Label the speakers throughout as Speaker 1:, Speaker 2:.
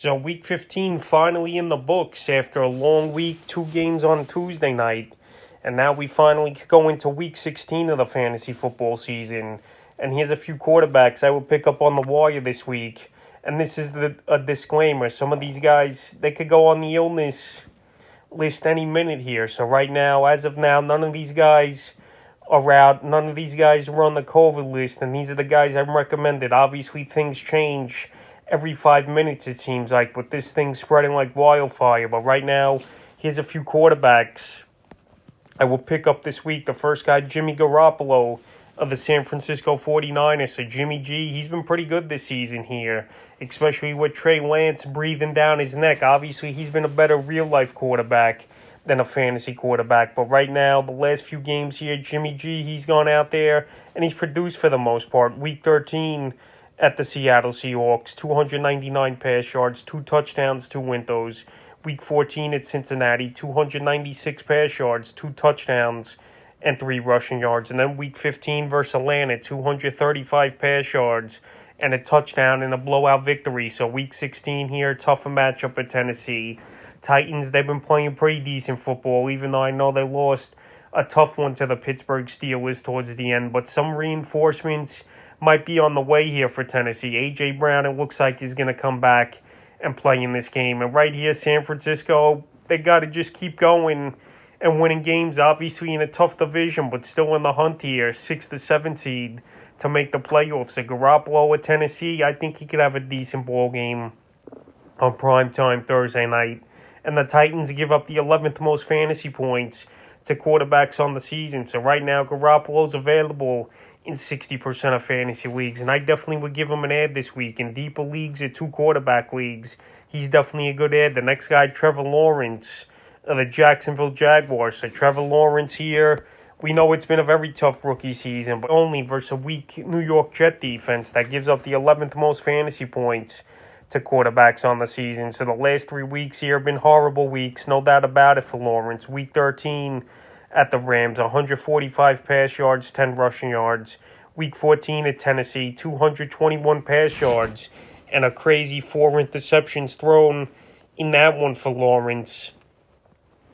Speaker 1: So week 15 finally in the books after a long week, 2 games on Tuesday night. And now we finally go into week 16 of the fantasy football season. And here's a few quarterbacks I will pick up on the wire this week. And this is a disclaimer. Some of these guys, they could go on the illness list any minute here. So right now, as of now, none of these guys are out. None of these guys are on the COVID list. And these are the guys I've recommended. Obviously, things change every 5 minutes, it seems like, with this thing spreading like wildfire. But right now, here's a few quarterbacks I will pick up this week. The first guy, Jimmy Garoppolo of the San Francisco 49ers. So Jimmy G, he's been pretty good this season here, especially with Trey Lance breathing down his neck. Obviously, he's been a better real-life quarterback than a fantasy quarterback. But right now, the last few games here, Jimmy G, he's gone out there and he's produced for the most part. Week 13 at the Seattle Seahawks, 299 pass yards, 2 touchdowns, 2 windows. Week 14 at Cincinnati, 296 pass yards, 2 touchdowns, and 3 rushing yards. And then week 15 versus Atlanta, 235 pass yards and a touchdown in a blowout victory. So week 16 here, tougher matchup at Tennessee. Titans, they've been playing pretty decent football, even though I know they lost a tough one to the Pittsburgh Steelers towards the end. But some reinforcements might be on the way here for Tennessee. A.J. Brown, it looks like he's going to come back and play in this game. And right here, San Francisco, they got to just keep going and winning games, obviously in a tough division, but still in the hunt here, 6th to 7 seed to make the playoffs. So Garoppolo at Tennessee, I think he could have a decent ball game on primetime Thursday night. And the Titans give up the 11th most fantasy points to quarterbacks on the season. So right now, Garoppolo's available in 60% of fantasy leagues, and I definitely would give him an ad this week. In deeper leagues or 2 quarterback leagues, he's definitely a good ad. The next guy, Trevor Lawrence of the Jacksonville Jaguars. So Trevor Lawrence here, we know it's been a very tough rookie season, but only versus a weak New York Jet defense that gives up the 11th most fantasy points to quarterbacks on the season. So the last 3 weeks here have been horrible weeks, no doubt about it for Lawrence. Week 13 at the Rams, 145 pass yards, 10 rushing yards. Week 14 at Tennessee, 221 pass yards, and a crazy 4 interceptions thrown in that one for Lawrence.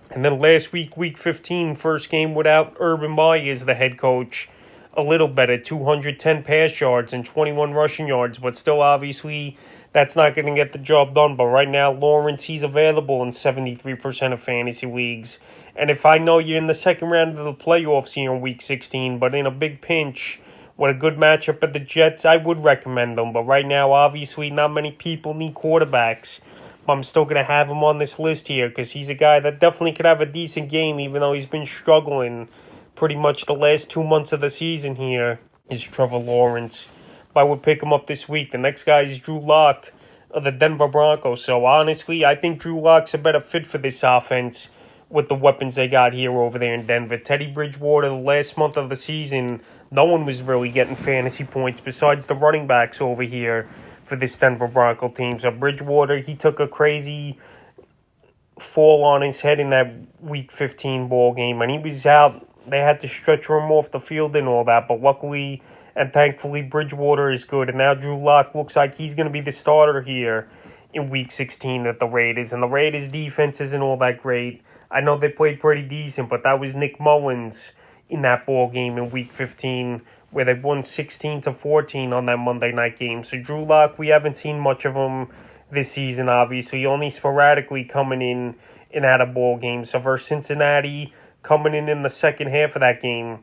Speaker 1: And then last week, week 15, first game without Urban Meyer as the head coach, a little better, 210 pass yards and 21 rushing yards, but still obviously that's not going to get the job done. But right now, Lawrence, he's available in 73% of fantasy leagues. And if I know you're in the second round of the playoffs here in week 16, but in a big pinch with a good matchup at the Jets, I would recommend them. But right now, obviously, not many people need quarterbacks. I'm still going to have him on this list here because he's a guy that definitely could have a decent game, even though he's been struggling pretty much the last 2 months of the season here, is Trevor Lawrence. But I would pick him up this week. The next guy is Drew Lock of the Denver Broncos. So honestly, I think Drew Lock's a better fit for this offense with the weapons they got here over there in Denver. Teddy Bridgewater, the last month of the season, no one was really getting fantasy points besides the running backs over here for this Denver Bronco team. So Bridgewater, he took a crazy fall on his head in that Week 15 ball game, and he was out. They had to stretcher him off the field and all that, but luckily and thankfully Bridgewater is good, and now Drew Lock looks like he's going to be the starter here in Week 16 at the Raiders, and the Raiders' defense isn't all that great. I know they played pretty decent, but that was Nick Mullins in that ball game in Week 15 where they won 16-14 on that Monday night game. So Drew Lock, we haven't seen much of him this season, obviously, only sporadically coming in and out of ball games. So versus Cincinnati, coming in the second half of that game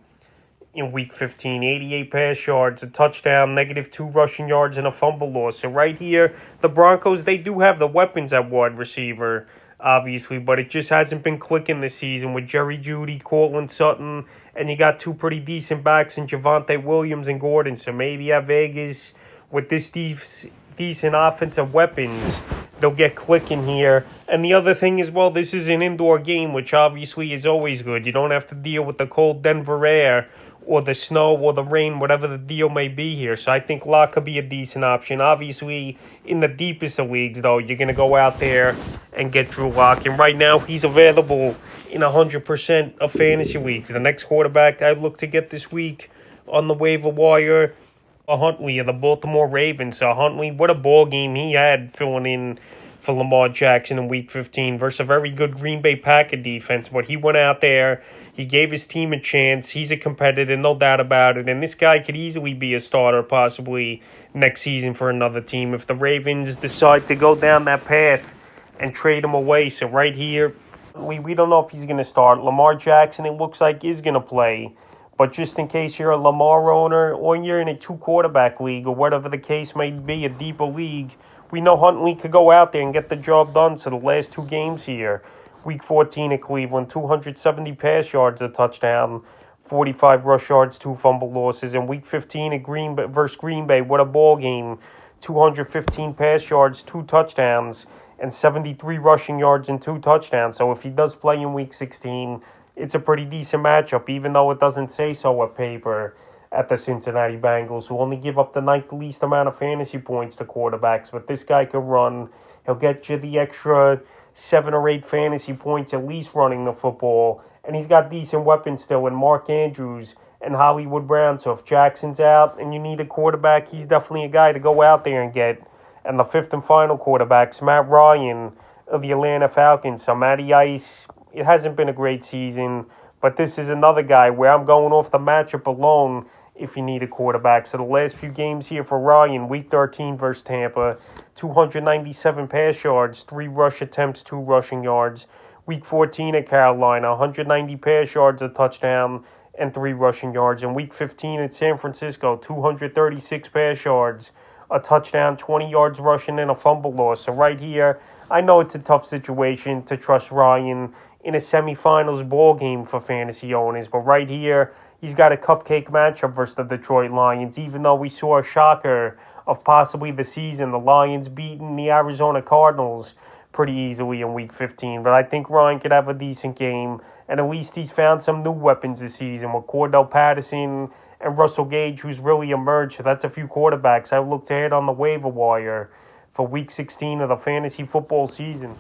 Speaker 1: in Week 15, 88 pass yards, a touchdown, -2 rushing yards, and a fumble loss. So right here, the Broncos, they do have the weapons at wide receiver, obviously, but it just hasn't been clicking this season with Jerry Jeudy, Cortland Sutton, and you got 2 pretty decent backs in Javonte Williams and Gordon. So maybe at Vegas, with this decent offensive weapons, they'll get clicking here. And the other thing is, well, this is an indoor game, which obviously is always good. You don't have to deal with the cold Denver air or the snow or the rain, whatever the deal may be here. So I think Lock could be a decent option. Obviously, in the deepest of leagues, though, you're going to go out there and get Drew Lock. And right now, he's available in 100% of fantasy leagues. The next quarterback I look to get this week on the waiver wire, Huntley of the Baltimore Ravens. So Huntley, what a ball game he had filling in for Lamar Jackson in Week 15 versus a very good Green Bay Packer defense. But he went out there, he gave his team a chance. He's a competitor, no doubt about it. And this guy could easily be a starter possibly next season for another team if the Ravens decide to go down that path and trade him away. So right here, we don't know if he's going to start. Lamar Jackson, it looks like, is going to play. But just in case you're a Lamar owner or you're in a two-quarterback league or whatever the case may be, a deeper league, we know Huntley could go out there and get the job done. So the last two games here, Week 14 at Cleveland, 270 pass yards, a touchdown, 45 rush yards, 2 fumble losses. And Week 15 at versus Green Bay, what a ball game, 215 pass yards, 2 touchdowns, and 73 rushing yards and 2 touchdowns. So if he does play in Week 16, it's a pretty decent matchup, even though it doesn't say so at paper, at the Cincinnati Bengals, who only give up the ninth least amount of fantasy points to quarterbacks. But this guy can run. He'll get you the extra 7 or 8 fantasy points at least running the football. And he's got decent weapons still in Mark Andrews and Hollywood Brown. So if Jackson's out and you need a quarterback, he's definitely a guy to go out there and get. And the fifth and final quarterback's Matt Ryan of the Atlanta Falcons. So Matty Ice, it hasn't been a great season, but this is another guy where I'm going off the matchup alone if you need a quarterback. So the last few games here for Ryan, Week 13 versus Tampa, 297 pass yards, 3 rush attempts, 2 rushing yards. Week 14 at Carolina, 190 pass yards, a touchdown, and 3 rushing yards. And Week 15 at San Francisco, 236 pass yards, a touchdown, 20 yards rushing, and a fumble loss. So right here, I know it's a tough situation to trust Ryan in a semifinals ball game for fantasy owners, but right here, he's got a cupcake matchup versus the Detroit Lions, even though we saw a shocker of possibly the season, the Lions beating the Arizona Cardinals pretty easily in Week 15. But I think Ryan could have a decent game, and at least he's found some new weapons this season with Cordell Patterson and Russell Gage, who's really emerged. So that's a few quarterbacks I look to hit on the waiver wire for Week 16 of the fantasy football season.